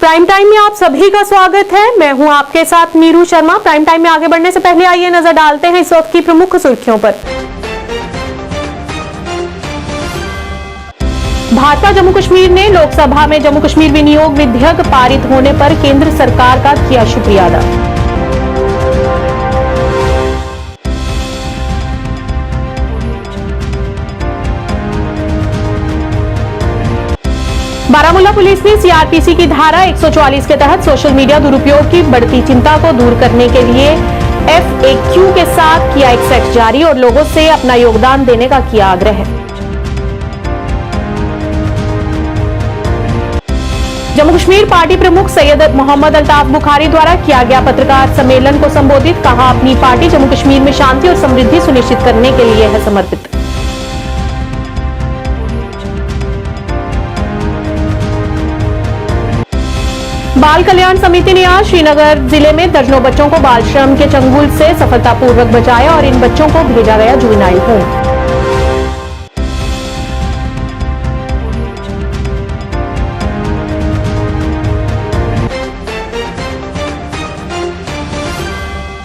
Prime time में आप सभी का स्वागत है। मैं हूं आपके साथ मीरू शर्मा। प्राइम टाइम में आगे बढ़ने से पहले आइए नजर डालते हैं इस वक्त की प्रमुख सुर्खियों पर। भाजपा जम्मू कश्मीर ने लोकसभा में जम्मू कश्मीर विनियोग विधेयक पारित होने पर केंद्र सरकार का किया शुक्रिया अदा। बारामूला पुलिस ने सीआरपीसी की धारा 144 के तहत सोशल मीडिया दुरुपयोग की बढ़ती चिंता को दूर करने के लिए FAQ के साथ किया एक सेट जारी और लोगों से अपना योगदान देने का किया आग्रह। जम्मू कश्मीर पार्टी प्रमुख सैयद मोहम्मद अल्ताफ बुखारी द्वारा किया गया पत्रकार सम्मेलन को संबोधित, कहा अपनी पार्टी जम्मू कश्मीर में शांति और समृद्धि सुनिश्चित करने के लिए है समर्पित। बाल कल्याण समिति ने आज श्रीनगर जिले में दर्जनों बच्चों को बाल श्रम के चंगुल से सफलतापूर्वक बचाया और इन बच्चों को भेजा गया जुवेनाइल होम।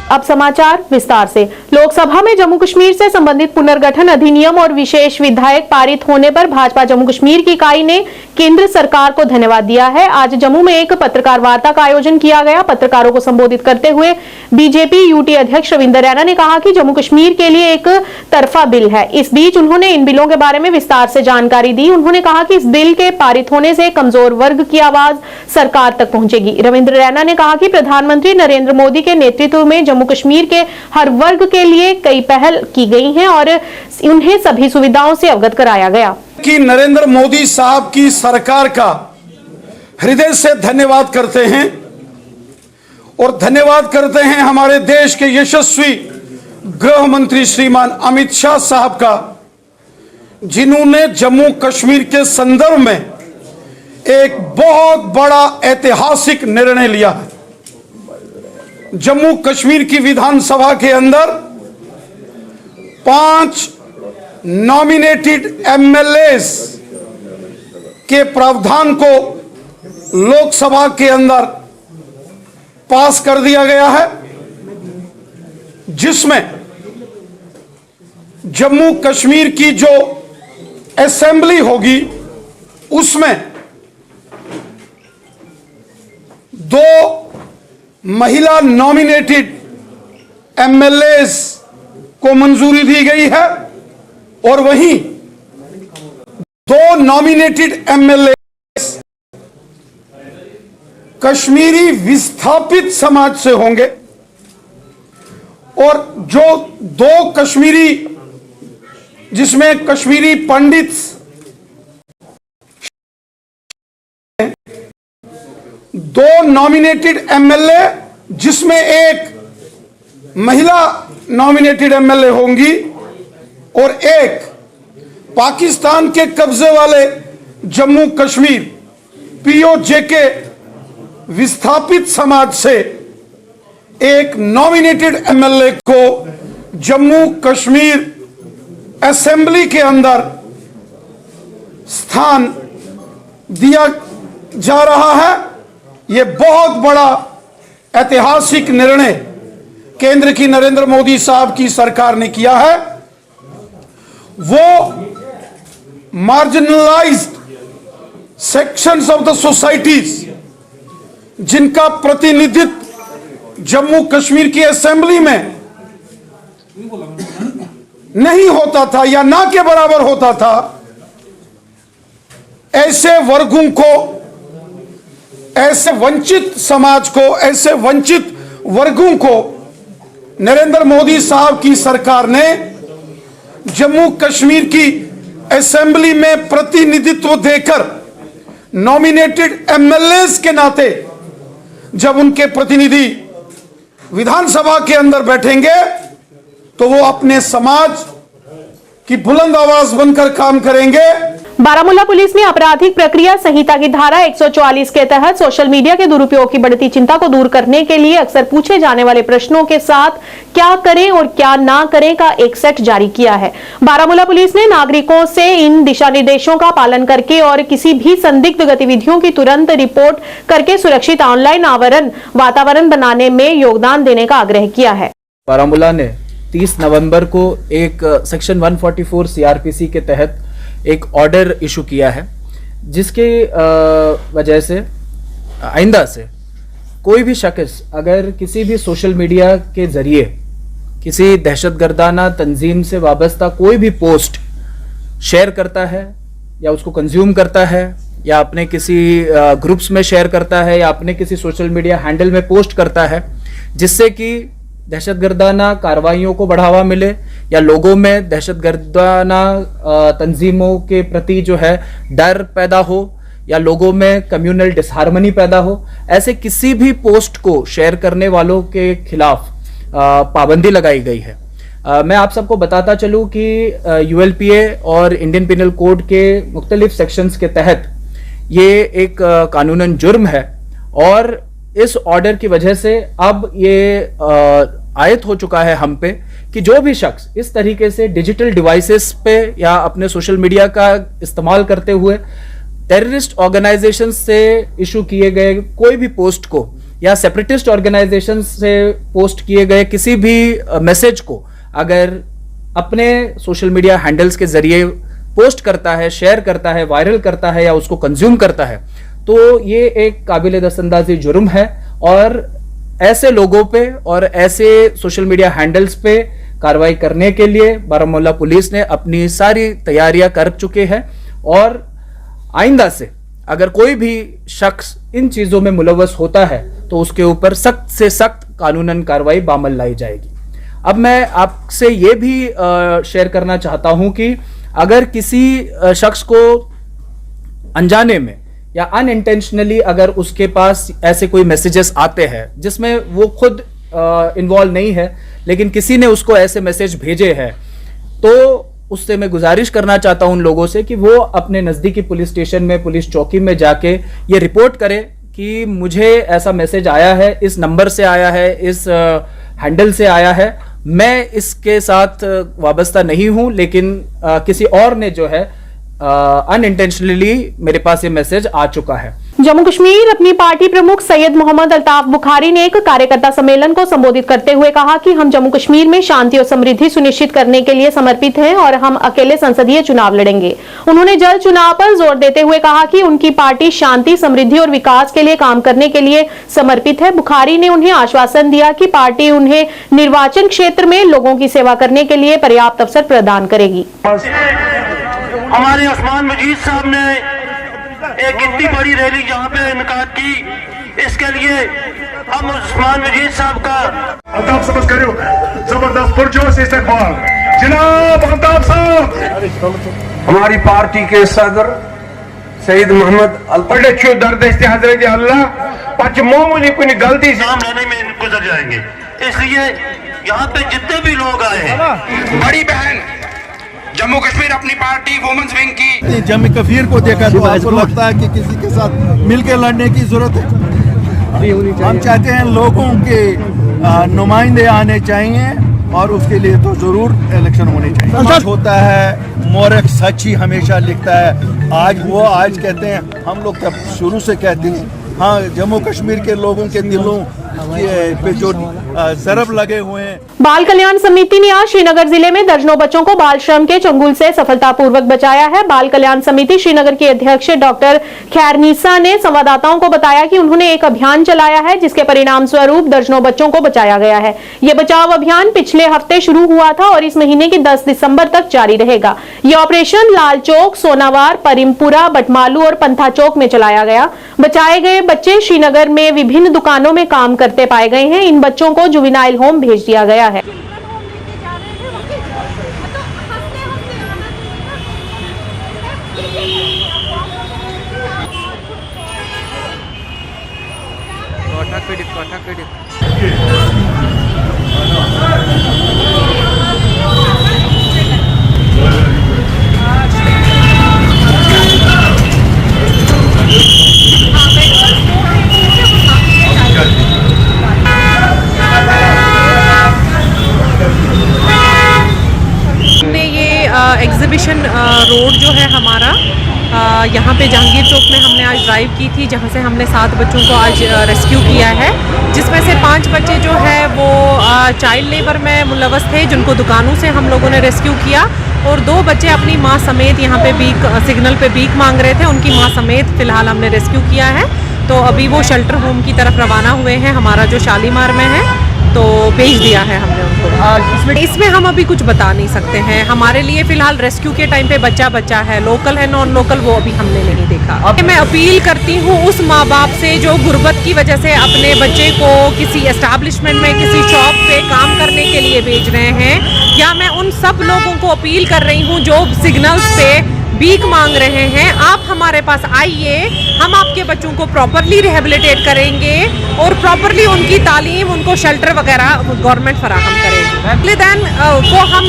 अब समाचार विस्तार से। लोकसभा में जम्मू कश्मीर से संबंधित पुनर्गठन अधिनियम और विशेष विधेयक पारित होने पर भाजपा जम्मू कश्मीर की इकाई ने केंद्र सरकार को धन्यवाद दिया है। आज जम्मू में एक पत्रकार वार्ता का आयोजन किया गया। पत्रकारों को संबोधित करते हुए बीजेपी यूटी अध्यक्ष रविंद्र रैना ने कहा कि जम्मू कश्मीर के लिए एक तरफा बिल है। इस बीच उन्होंने इन बिलों के बारे में विस्तार से जानकारी दी। उन्होंने कहा कि इस बिल के पारित होने से कमजोर वर्ग की आवाज सरकार तक पहुंचेगी। रविंद्र रैना ने कहा कि प्रधानमंत्री नरेंद्र मोदी के नेतृत्व में जम्मू कश्मीर के हर वर्ग के लिए कई पहल की गई हैं और उन्हें सभी सुविधाओं से अवगत कराया गया। कि नरेंद्र मोदी साहब की सरकार का हृदय से धन्यवाद करते हैं और धन्यवाद करते हैं हमारे देश के यशस्वी गृह मंत्री श्रीमान अमित शाह साहब का, जिन्होंने जम्मू कश्मीर के संदर्भ में एक बहुत बड़ा ऐतिहासिक निर्णय लिया है। जम्मू कश्मीर की विधानसभा के अंदर 5 नॉमिनेटेड MLAs के प्रावधान को लोकसभा के अंदर पास कर दिया गया है, जिसमें जम्मू कश्मीर की जो असेंबली होगी उसमें 2 महिला नॉमिनेटेड MLAs को मंजूरी दी गई है और वहीं 2 नॉमिनेटेड MLAs कश्मीरी विस्थापित समाज से होंगे और जो 2 कश्मीरी, जिसमें कश्मीरी पंडित 2 नॉमिनेटेड MLA, जिसमें एक महिला नॉमिनेटेड MLA होंगी और एक पाकिस्तान के कब्जे वाले जम्मू कश्मीर POJ के विस्थापित समाज से एक नॉमिनेटेड MLA को जम्मू कश्मीर असेंबली के अंदर स्थान दिया जा रहा है। यह बहुत बड़ा ऐतिहासिक निर्णय केंद्र की नरेंद्र मोदी साहब की सरकार ने किया है। वो marginalised sections of the societies, जिनका प्रतिनिधित्व जम्मू कश्मीर की असेंबली में नहीं होता था या ना के बराबर होता था, ऐसे वर्गों को, ऐसे वंचित समाज को, ऐसे वंचित वर्गों को नरेंद्र मोदी साहब की सरकार ने जम्मू कश्मीर की असेंबली में प्रतिनिधित्व देकर नॉमिनेटेड MLAs के नाते जब उनके प्रतिनिधि विधानसभा के अंदर बैठेंगे तो वो अपने समाज की बुलंद आवाज बनकर काम करेंगे। बारामूला पुलिस ने आपराधिक प्रक्रिया संहिता की धारा 144 के तहत सोशल मीडिया के दुरुपयोग की बढ़ती चिंता को दूर करने के लिए अक्सर पूछे जाने वाले प्रश्नों के साथ क्या करें और क्या ना करें का एक सेट जारी किया है। बारामूला पुलिस ने नागरिकों से इन दिशा निर्देशों का पालन करके और किसी भी संदिग्ध गतिविधियों की तुरंत रिपोर्ट करके सुरक्षित ऑनलाइन वातावरण बनाने में योगदान देने का आग्रह किया है। बारामूला ने 30 नवंबर को एक सेक्शन 144 सीआरपीसी के तहत एक ऑर्डर इशू किया है, जिसके वजह से आइंदा से कोई भी शख्स अगर किसी भी सोशल मीडिया के जरिए किसी दहशतगर्दाना तंजीम से वाबस्ता कोई भी पोस्ट शेयर करता है या उसको कंज्यूम करता है या अपने किसी ग्रुप्स में शेयर करता है या अपने किसी सोशल मीडिया हैंडल में पोस्ट करता है जिससे कि दहशतगर्दाना कार्रवाइयों को बढ़ावा मिले या लोगों में दहशतगर्दाना तंजीमों के प्रति जो है डर पैदा हो या लोगों में कम्युनल डिसहार्मनी पैदा हो, ऐसे किसी भी पोस्ट को शेयर करने वालों के खिलाफ पाबंदी लगाई गई है। मैं आप सबको बताता चलूं कि यूएलपीए और इंडियन पिनल कोड के मुख्तलिफ सेक्शंस के तहत ये एक कानूनन जुर्म है और इस ऑर्डर की वजह से अब ये आयत हो चुका है हम पे कि जो भी शख्स इस तरीके से डिजिटल डिवाइसेस पे या अपने सोशल मीडिया का इस्तेमाल करते हुए टेररिस्ट ऑर्गेनाइजेशन से इशू किए गए कोई भी पोस्ट को या सेपरेटिस्ट ऑर्गेनाइजेशन से पोस्ट किए गए किसी भी मैसेज को अगर अपने सोशल मीडिया हैंडल्स के जरिए पोस्ट करता है, शेयर करता है, वायरल करता है या उसको कंज्यूम करता है, तो ये एक काबिल दस्तंदाजी जुर्म है और ऐसे लोगों पे और ऐसे सोशल मीडिया हैंडल्स पे कार्रवाई करने के लिए बारामूला पुलिस ने अपनी सारी तैयारियां कर चुके हैं और आइंदा से अगर कोई भी शख्स इन चीजों में मुलव्वस होता है तो उसके ऊपर सख्त से सख्त कानूनन कार्रवाई बामल लाई जाएगी। अब मैं आपसे ये भी शेयर करना चाहता हूं कि अगर किसी शख्स को अनजाने में या अनइंटेंशनली अगर उसके पास ऐसे कोई मैसेजेस आते हैं जिसमें वो खुद इन्वॉल्व नहीं है लेकिन किसी ने उसको ऐसे मैसेज भेजे हैं, तो उससे मैं गुजारिश करना चाहता हूं उन लोगों से कि वो अपने नज़दीकी पुलिस स्टेशन में, पुलिस चौकी में जाके ये रिपोर्ट करें कि मुझे ऐसा मैसेज आया है, इस नंबर से आया है, इस हैंडल से आया है, मैं इसके साथ वाबस्ता नहीं हूं लेकिन किसी और ने जो है अनइंटेंशनली मेरे पास ये मैसेज आ चुका है। जम्मू कश्मीर अपनी पार्टी प्रमुख सैयद मोहम्मद अल्ताफ बुखारी ने एक कार्यकर्ता सम्मेलन को संबोधित करते हुए कहा कि हम जम्मू कश्मीर में शांति और समृद्धि सुनिश्चित करने के लिए समर्पित हैं और हम अकेले संसदीय चुनाव लड़ेंगे। उन्होंने जल्द चुनाव पर जोर देते हुए कहा कि उनकी पार्टी शांति, समृद्धि और विकास के लिए काम करने के लिए समर्पित है। बुखारी ने उन्हें आश्वासन दिया कि पार्टी उन्हें निर्वाचन क्षेत्र में लोगों की सेवा करने के लिए पर्याप्त अवसर प्रदान करेगी। हमारे उस्मान मजीद साहब ने एक इतनी बड़ी रैली यहाँ पे इनकाद की, इसके लिए हम उस्मान मजीद साहब का अल्ताफ समझ करो जबरदस्त पुरजोश इस्तकबाल जनाब अल्ताफ साहब। हमारी पार्टी के सदर सैयद मोहम्मद अल्ताफ दर्द हजरत अल्लाह पच मामूली कोई गलती से नाम लेने में गुजर जाएंगे, इसलिए यहाँ पे जितने भी लोग आए हैं। बड़ी बहन जम्मू कश्मीर अपनी पार्टी वुमेन्स विंग की जम्मू कश्मीर को देखा तो आपको लगता है कि किसी के साथ मिलकर लड़ने की जरूरत है। हम चाहते हैं लोगों के नुमाइंदे आने चाहिए और उसके लिए तो जरूर इलेक्शन होने चाहिए। होता है मोरख सच ही हमेशा लिखता है। आज कहते हैं, हम लोग तब शुरू से कहते हैं, हाँ जम्मू कश्मीर के लोगों के दिलों पे जो जरब लगे हुए हैं। बाल कल्याण समिति ने आज श्रीनगर जिले में दर्जनों बच्चों को बाल श्रम के चंगुल से सफलतापूर्वक बचाया है। बाल कल्याण समिति श्रीनगर के अध्यक्ष डॉक्टर खैरनीसा ने संवाददाताओं को बताया कि उन्होंने एक अभियान चलाया है जिसके परिणाम स्वरूप दर्जनों बच्चों को बचाया गया है। यह बचाव अभियान पिछले हफ्ते शुरू हुआ था और इस महीने की 10 दिसंबर तक जारी रहेगा। यह ऑपरेशन लाल चौक, सोनावार, परिमपुरा, बटमालू और पंथा चौक में चलाया गया। बचाए गए बच्चे श्रीनगर में विभिन्न दुकानों में काम करते पाए गए हैं। इन बच्चों को जुवेनाइल होम भेज दिया गया है। रोड जो है हमारा यहाँ पे जहांगीर चौक में हमने आज ड्राइव की थी, जहाँ से हमने 7 बच्चों को आज रेस्क्यू किया है, जिसमें से 5 बच्चे जो है वो चाइल्ड लेबर में मुलव्वस थे, जिनको दुकानों से हम लोगों ने रेस्क्यू किया, और 2 बच्चे अपनी माँ समेत यहाँ पे सिग्नल पे भीख मांग रहे थे, उनकी माँ समेत फ़िलहाल हमने रेस्क्यू किया है। तो अभी वो शेल्टर होम की तरफ रवाना हुए हैं, हमारा जो शालीमार में है, तो भेज दिया है हमने उनको। इसमें हम अभी कुछ बता नहीं सकते हैं, हमारे लिए फ़िलहाल रेस्क्यू के टाइम पे बच्चा है, लोकल है नॉन लोकल वो अभी हमने नहीं देखा। मैं अपील करती हूँ उस माँ बाप से जो गुर्बत की वजह से अपने बच्चे को किसी एस्टैब्लिशमेंट में किसी शॉप पे काम करने के लिए भेज रहे हैं, या मैं उन सब लोगों को अपील कर रही हूँ जो सिग्नल्स पे भीख मांग रहे हैं, आप हमारे पास आइए, हम आपके बच्चों को प्रॉपरली रिहेबिलिटेट करेंगे और प्रॉपरली उनकी तालीम, उनको शेल्टर वगैरह गवर्नमेंट फराहम करेगी। अगले दिन को हम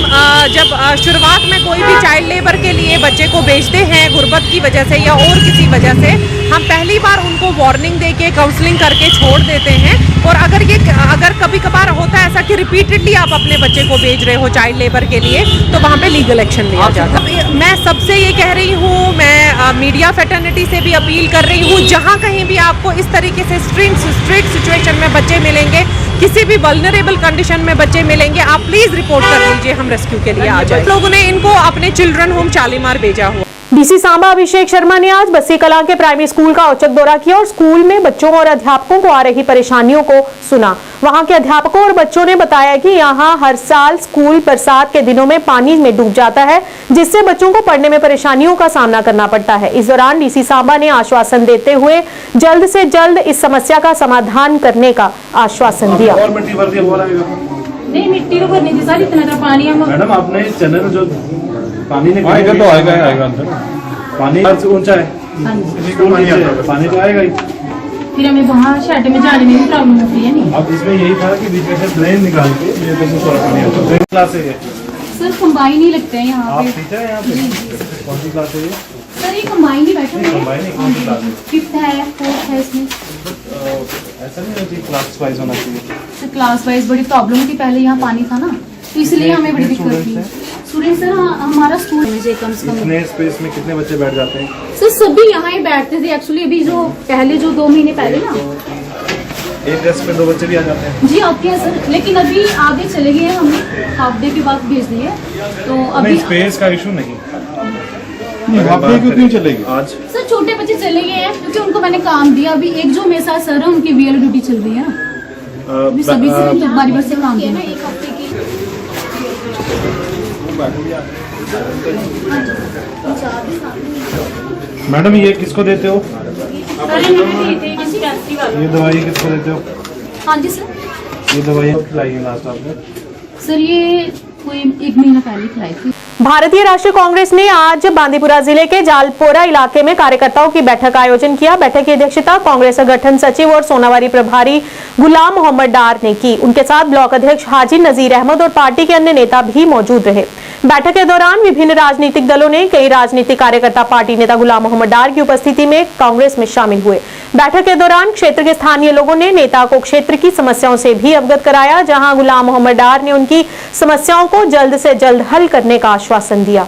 जब शुरुआत में कोई भी चाइल्ड लेबर के लिए बच्चे को भेजते हैं गुर्बत की वजह से या और किसी वजह से, हम पहली बार उनको वार्निंग दे के काउंसलिंग करके छोड़ देते हैं। और अगर कभी कभार होता है ऐसा कि रिपीटेडली आप अपने बच्चे को भेज रहे हो चाइल्ड लेबर के लिए, तो वहाँ पे लीगल एक्शन लिया जाता है। मैं सबसे ये कह रही हूँ, मैं मीडिया फ्रेटर्निटी से भी अपील कर रही हूँ, जहाँ कहीं भी आपको इस तरीके से स्ट्रीट सिचुएशन में बच्चे मिलेंगे, किसी भी वल्नरेबल कंडीशन में बच्चे मिलेंगे, आप प्लीज रिपोर्ट कर दीजिए, हम रेस्क्यू के लिए आ जाए। लोगों ने इनको अपने चिल्ड्रन होम शालीमार भेजा हुआ। डीसी सांबा अभिषेक शर्मा ने आज बस्सी कलां के प्राइमरी स्कूल का औचक दौरा किया और स्कूल में बच्चों और अध्यापकों को आ रही परेशानियों को सुना। वहां के अध्यापकों और बच्चों ने बताया कि यहां हर साल स्कूल बरसात के दिनों में पानी में डूब जाता है, जिससे बच्चों को पढ़ने में परेशानियों का सामना करना पड़ता है। इस दौरान डीसी सांबा ने आश्वासन देते हुए जल्द से जल्द इस समस्या का समाधान करने का आश्वासन दिया। नहीं, मिट्टी तो भरनी थी सर, इतना तो पानी हम मैडम आपने चैनल जो पानी ने आएगा तो आएगा अंदर, पानी ऊंचा है, पानी तो आएगा ही, फिर हमें वहाँ शेड में जाने में भी प्रॉब्लम होती है। नहीं अब इसमें यही था कि बीच में से ड्रेन निकाल के मेरे पास थोड़ा पानी आता है। ड्रेन क्लास है सर, कंबाइन ही लगते हैं यहाँ आप पे। टीचर हैं यहाँ पे? कौन सी क्लास है ये? सर ये कंबाइन ही बैठे हुए कंबाइन है, कौन सी क्लास है? 5th है, 4th है इसमें। ऐसा नहीं होती, क्लास वाइज होना चाहिए। सर क्लास वाइज बड़ी प्रॉब्लम थी, पहले यहाँ पानी था ना, तो इसलिए हमें बड़ी दिक्कत थी। स्टूडेंट सर हमारा स्कूल में कम से कम इतने स्पेस में कितने बच्चे बैठ जाते हैं? सर सभी यहाँ ही बैठते थे एक्चुअली। अभी जो पहले जो 2 महीने पहले ना, एक डेस्क पे 2 बच्चे भी आ जाते हैं। जी आते हैं सर, लेकिन अभी आगे चले गए हैं, हमने हाफ डे के बाद भेज दिए, तो अभी स्पेस का इशू नहीं। हाफ डे क्यों चलेगी आज? सर छोटे बच्चे चले गए हैं क्योंकि उनको मैंने काम दिया। अभी एक जो मेरे साथ सर है उनकी वीएल ड्यूटी चल रही है ना, अभी सभी से बारी बारी से काम देना। एक हफ्ते की मैडम ये किसको देते हो? ये दवाई किसको देते हो? हाँ जी सर, ये दवाई खिलाई है लास्ट आपने? सर ये कोई 1 महीना पहले खिलाई थी। भारतीय राष्ट्रीय कांग्रेस ने आज बांदीपुरा जिले के जालपोरा इलाके में कार्यकर्ताओं की बैठक का आयोजन किया। बैठक की अध्यक्षता कांग्रेस संगठन सचिव और सोनावारी प्रभारी गुलाम मोहम्मद डार ने की। उनके साथ ब्लॉक अध्यक्ष हाजी नजीर अहमद और पार्टी के अन्य नेता भी मौजूद रहे। बैठक के दौरान विभिन्न राजनीतिक दलों ने कई राजनीतिक कार्यकर्ता पार्टी नेता गुलाम मोहम्मद डार की उपस्थिति में कांग्रेस में शामिल हुए। बैठक के दौरान क्षेत्र के स्थानीय लोगों ने नेता को क्षेत्र की समस्याओं से भी अवगत कराया, जहां गुलाम मोहम्मद डार ने उनकी समस्याओं को जल्द से जल्द हल करने का आश्वासन दिया।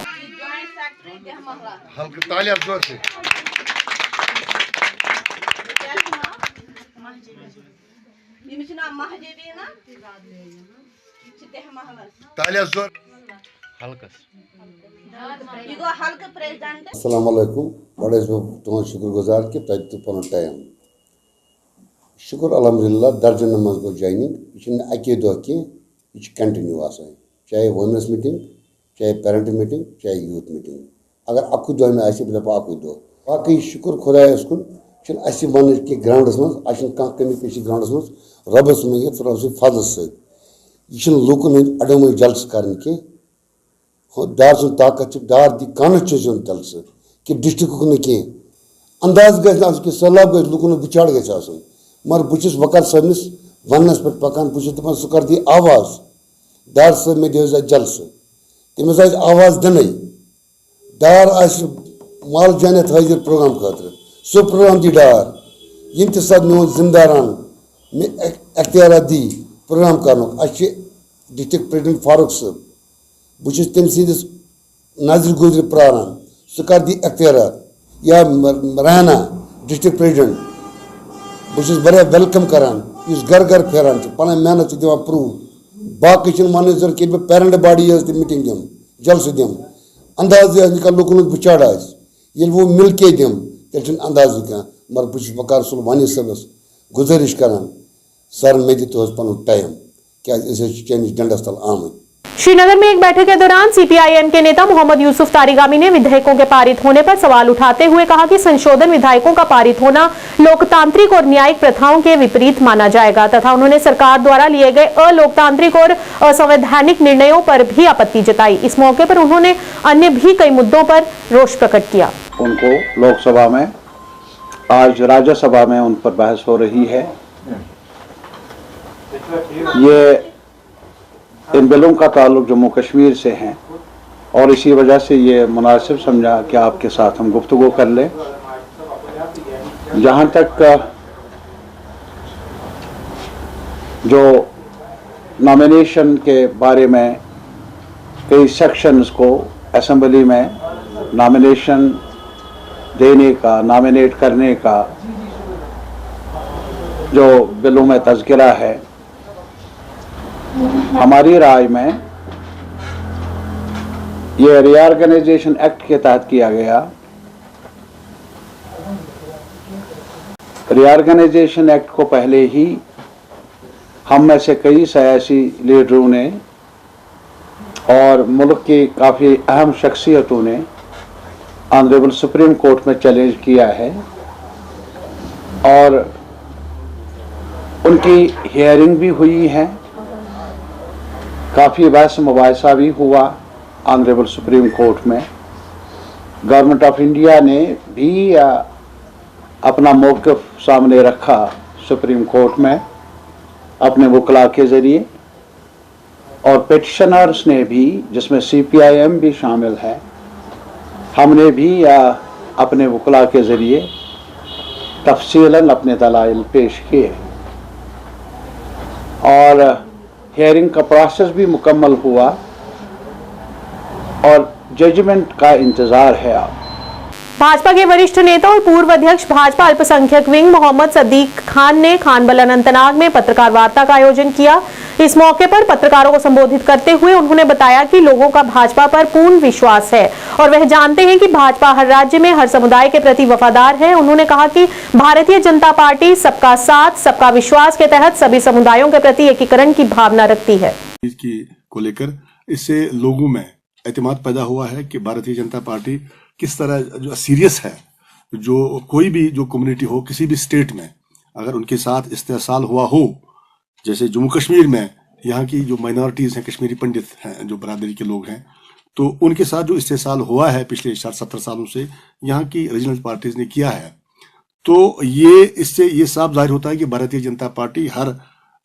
अस्सलाम वालेकुम। बड़े तुम शुक्रगुजार कि तुम पुन टाइम शुक्र अलहमदिल्ला दर्जन मज गो जॉइनिंग। यह अके दह कह कंटिन्यू आसान, चाहे वुमेन्स मीटिंग, चाहे पेरेंट मीटिंग, चाहे यूथ मीटिंग। अगर अकु दह में आक दह बाकी शुक्र खुदायस कुन वन कि ग्राउंडस मज कमी पे ग्राउंडस मज रबस मैत रब फजल सह लूकन हंद अडोम जलस कर डार सुन ताकत डार दी कॉन्स्टिट्यूशन जलस कि डिस्ट्रिक्ट न कह अंदाज गि सैलाब गि लूकन बिचार गि मगर बहुत वकार सबस वनस पे पकान बहुत दपान सह कर दी आवाज डार सब मे दे जलस तमिस आवाज दिन डार माल जानत हाजिर प्रोग्राम खतर सो प्रोग्राम दी डार यम त साथ मोन जिम्मेदारान मे अख्तियार दी प्रोग्राम कर डिस्ट्रिक्ट प्रेसिडेंट फारूक साहब बहुत तम सदिस नजर गुजर प्रारान सह कर दी अख्तियार या रहना डिस्ट्रिक्ट प्रेसिडेंट बहुत वेलकम करान घर घर फेरान पन मेहनत दिवान प्रूव बाकी वन जरूरत कि पेरेंट बॉडी मीटिंग दम जलसो दम अंदाज लुकन बिचार ये वो मिल के दम तेल अंदाज कह मगर बहुत वकार सुल वानी सबस गुजारिश करान सर मे दित पन टाइम क्या चैनिस डंडस तल आमद। श्रीनगर में एक बैठक के दौरान सीपीआईएम के नेता मोहम्मद यूसुफ तारिगामी ने विधेयकों के पारित होने पर सवाल उठाते हुए कहा कि संशोधन विधेयकों का पारित होना लोकतांत्रिक और न्यायिक प्रथाओं के विपरीत माना जाएगा तथा उन्होंने सरकार द्वारा लिए गए अलोकतांत्रिक और असंवैधानिक निर्णयों पर भी आपत्ति जताई। इस मौके पर उन्होंने अन्य भी कई मुद्दों पर रोष प्रकट किया। उनको लोकसभा में, आज राज्यसभा में उन पर बहस हो रही है। ये इन बिलों का ताल्लुक जम्मू कश्मीर से है और इसी वजह से ये मुनासिब समझा कि आपके साथ हम गुफ्तगू कर लें। जहाँ तक जो नॉमिनेशन के बारे में कई सेक्शंस को असेंबली में नॉमिनेशन देने का, नॉमिनेट करने का जो बिलों में तज़किरा है, हमारी राय में ये रीऑर्गेनाइजेशन एक्ट के तहत किया गया। रीऑर्गेनाइजेशन एक्ट को पहले ही हम में से कई सियासी लीडरों ने और मुल्क की काफ़ी अहम शख्सियतों ने ऑनरेबल सुप्रीम कोर्ट में चैलेंज किया है और उनकी हियरिंग भी हुई है, काफ़ी बहस मुबाहिसा भी हुआ ऑनरेबल सुप्रीम कोर्ट में। गवर्नमेंट ऑफ इंडिया ने भी अपना मौक़िफ़ सामने रखा सुप्रीम कोर्ट में अपने वकला के ज़रिए और पिटिशनर्स ने भी, जिसमें सीपीआईएम भी शामिल है, हमने भी अपने वकला के ज़रिए तफसीलन अपने दलाइल पेश किए और हियरिंग का प्रोसेस भी मुकम्मल हुआ और जजमेंट का इंतज़ार है। आप भाजपा के वरिष्ठ नेता और पूर्व अध्यक्ष भाजपा अल्पसंख्यक विंग मोहम्मद सदीक खान ने खानबल अनंतनाग में पत्रकार वार्ता का आयोजन किया। इस मौके पर पत्रकारों को संबोधित करते हुए उन्होंने बताया कि लोगों का भाजपा पर पूर्ण विश्वास है और वह जानते हैं कि भाजपा हर राज्य में हर समुदाय के प्रति वफादार है। उन्होंने कहा कि भारतीय जनता पार्टी सबका साथ सबका विश्वास के तहत सभी समुदायों के प्रति एकीकरण की भावना रखती है। को लेकर इससे लोगों में एतमाद पैदा हुआ है कि भारतीय जनता पार्टी किस तरह जो सीरियस है, जो कोई भी जो कम्युनिटी हो किसी भी स्टेट में अगर उनके साथ इस्तेहसाल हुआ हो, जैसे जम्मू कश्मीर में यहाँ की जो माइनॉरिटीज़ हैं, कश्मीरी पंडित हैं, जो बरादरी के लोग हैं, तो उनके साथ जो इस्तेहसाल हुआ है पिछले 60-70 सालों से यहाँ की रीजनल पार्टीज ने किया है, तो ये इससे ये साफ जाहिर होता है कि भारतीय जनता पार्टी हर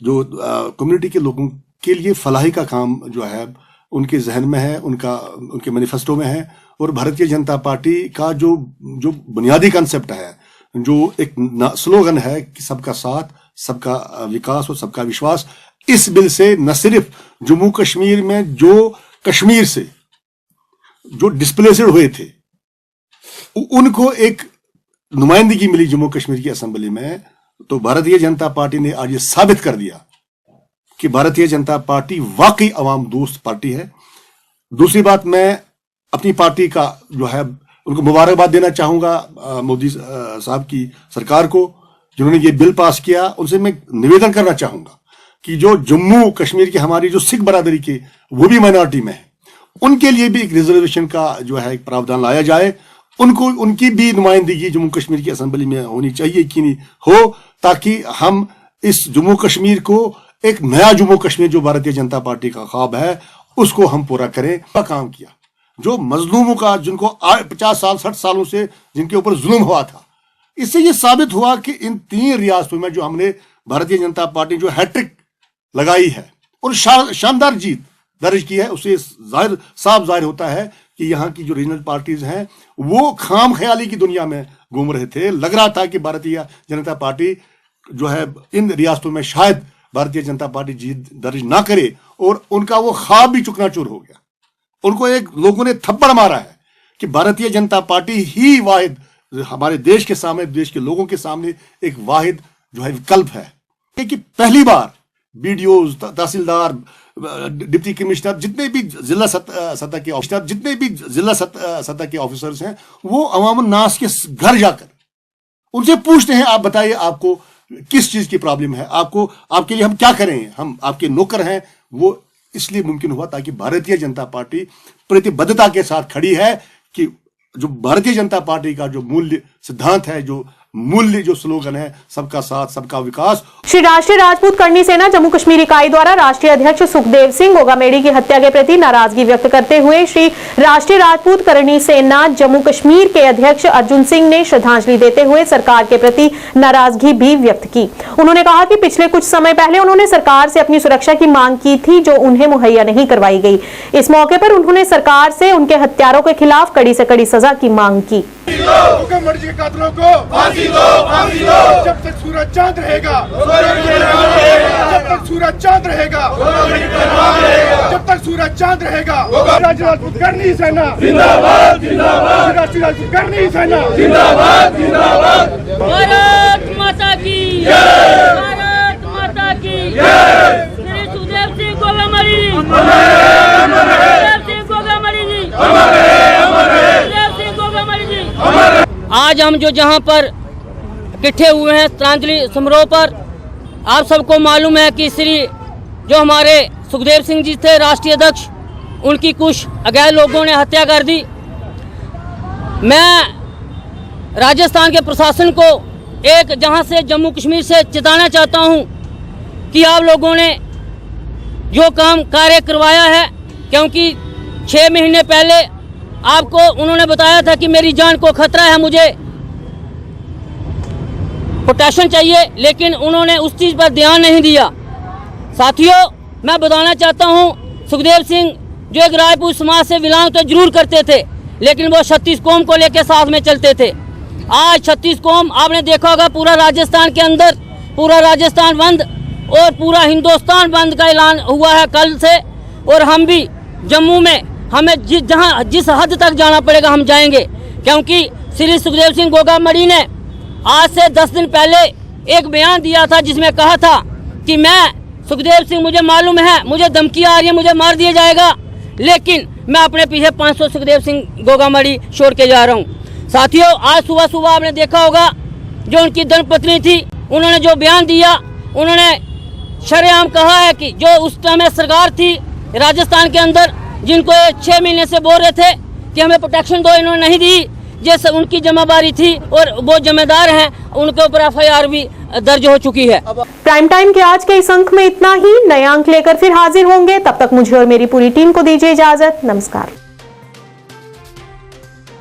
जो कम्युनिटी के लोगों के लिए फलाही का काम जो है उनके जहन में है, उनके मैनिफेस्टो में है। और भारतीय जनता पार्टी का जो बुनियादी कंसेप्ट है, जो एक स्लोगन है कि सबका साथ सबका विकास और सबका विश्वास, इस बिल से न सिर्फ जम्मू कश्मीर में जो कश्मीर से जो डिस्प्लेस्ड हुए थे उनको एक नुमाइंदगी मिली जम्मू कश्मीर की असेंबली में, तो भारतीय जनता पार्टी ने आज ये साबित कर दिया कि भारतीय जनता पार्टी वाकई अवाम दोस्त पार्टी है। दूसरी बात, मैं अपनी पार्टी का जो है उनको मुबारकबाद देना चाहूंगा मोदी साहब की सरकार को जिन्होंने ये बिल पास किया। उनसे मैं निवेदन करना चाहूंगा कि जो जम्मू कश्मीर की हमारी जो सिख बरादरी के वो भी माइनॉरिटी में है, उनके लिए भी एक रिजर्वेशन का जो है एक प्रावधान लाया जाए, उनको उनकी भी नुमाइंदगी जम्मू कश्मीर की असेंबली में होनी चाहिए कि नहीं हो, ताकि हम इस जम्मू कश्मीर को एक नया जम्मू कश्मीर जो भारतीय जनता पार्टी का ख्वाब है उसको हम पूरा करें। काम किया जो मजलूमों का, जिनको 50 साल 60 सालों से जिनके ऊपर जुल्म हुआ था, इससे ये साबित हुआ कि इन 3 रियासतों में जो हमने भारतीय जनता पार्टी जो हैट्रिक लगाई है और शानदार जीत दर्ज की है, उससे साफ जाहिर होता है कि यहाँ की जो रीजनल पार्टीज हैं वो खाम ख्याली की दुनिया में घूम रहे थे। लग रहा था कि भारतीय जनता पार्टी जो है इन रियासतों में शायद भारतीय जनता पार्टी जीत दर्ज ना करे, और उनका वो ख्वाब भी चुकनाचूर हो गया। उनको एक लोगों ने थप्पड़ मारा है कि भारतीय जनता पार्टी ही वाहिद हमारे देश के सामने, देश के लोगों के सामने एक वाहिद जो है विकल्प है कि पहली बार बीडीओ, तहसीलदार, डिप्टी कमिश्नर, जितने भी जिला सतह के ऑफिसर, जितने भी जिला सतह के ऑफिसर्स हैं, वो अवाम नास के घर जाकर उनसे पूछते हैं, आप बताइए आपको किस चीज की प्रॉब्लम है, आपको, आपके लिए हम क्या करें, हम आपके नौकर हैं। वो इसलिए मुमकिन हुआ ताकि भारतीय जनता पार्टी प्रतिबद्धता के साथ खड़ी है कि जो भारतीय जनता पार्टी का जो मूल्य सिद्धांत है, जो मूल्य, जो स्लोगन है, सबका साथ सबका विकास। श्री राष्ट्रीय राजपूत करनी सेना जम्मू कश्मीर इकाई द्वारा राष्ट्रीय अध्यक्ष सुखदेव सिंह गोगामेडी की हत्या के प्रति नाराजगी व्यक्त करते हुए श्री राष्ट्रीय राजपूत करनी सेना जम्मू कश्मीर के अध्यक्ष अर्जुन सिंह ने श्रद्धांजलि देते हुए सरकार के प्रति नाराजगी भी व्यक्त की। उन्होंने कहा कि पिछले कुछ समय पहले उन्होंने सरकार से अपनी सुरक्षा की मांग की थी, जो उन्हें मुहैया नहीं करवाई गई। इस मौके पर उन्होंने सरकार से उनके हत्यारों के खिलाफ कड़ी से कड़ी सजा की मांग की। मर्जी कातलों को फांसी दो, फांसी दो। जब तक सूरज चांद रहेगा, जब तक सूरज चांद रहेगा, जब तक सूरज चांद रहेगा, राष्ट्रीय राजपूत करनी सेना जिंदाबाद, जिंदाबाद। राष्ट्रीय राजपूत करनी सेना जिंदाबाद, जिंदाबाद। भारत माता की जय, भारत माता की जय। श्री सुखदेव सिंह गोगामड़ी, सुखदेव सिंह गोगामड़ी जी, सुखदेव सिंह गोगामड़ी जी। आज हम जो जहां पर इकट्ठे हुए हैं श्रद्धांजलि समारोह पर, आप सबको मालूम है कि श्री जो हमारे सुखदेव सिंह जी थे राष्ट्रीय अध्यक्ष, उनकी कुछ अगैर लोगों ने हत्या कर दी। मैं राजस्थान के प्रशासन को एक जहां से जम्मू कश्मीर से चेताना चाहता हूं कि आप लोगों ने जो काम कार्य करवाया है, क्योंकि 6 महीने पहले आपको उन्होंने बताया था कि मेरी जान को खतरा है, मुझे प्रोटेक्शन चाहिए, लेकिन उन्होंने उस चीज़ पर ध्यान नहीं दिया। साथियों, मैं बताना चाहता हूं, सुखदेव सिंह जो एक राजपूत समाज से बिलोंग तो जरूर करते थे, लेकिन वो 36 कौम को लेकर साथ में चलते थे। आज 36 कौम आपने देखा होगा, पूरा राजस्थान के अंदर पूरा राजस्थान बंद और पूरा हिंदुस्तान बंद का ऐलान हुआ है कल से। और हम भी जम्मू में हमें जिस हद तक जाना पड़ेगा हम जाएंगे, क्योंकि श्री सुखदेव सिंह गोगामड़ी ने आज से 10 दिन पहले एक बयान दिया था, जिसमें कहा था कि मैं सुखदेव सिंह, मुझे मालूम है मुझे धमकी आ रही है, मुझे मार दिया जाएगा, लेकिन मैं अपने पीछे 500 सुखदेव सिंह गोगामड़ी छोड़ के जा रहा हूँ। साथियों, आज सुबह सुबह आपने देखा होगा, जो उनकी धर्मपत्नी थी, उन्होंने जो बयान दिया, उन्होंने शरेआम कहा है कि जो उस समय सरकार थी राजस्थान के अंदर, जिनको 6 महीने से बोल रहे थे कि हमें प्रोटेक्शन दो, इन्होंने नहीं दी, जैसे उनकी जिम्मेदारी थी और वो जिम्मेदार हैं, उनके ऊपर FIR भी दर्ज हो चुकी है। प्राइम टाइम के आज के इस अंक में इतना ही। नए अंक लेकर फिर हाजिर होंगे, तब तक मुझे और मेरी पूरी टीम को दीजिए इजाजत। नमस्कार।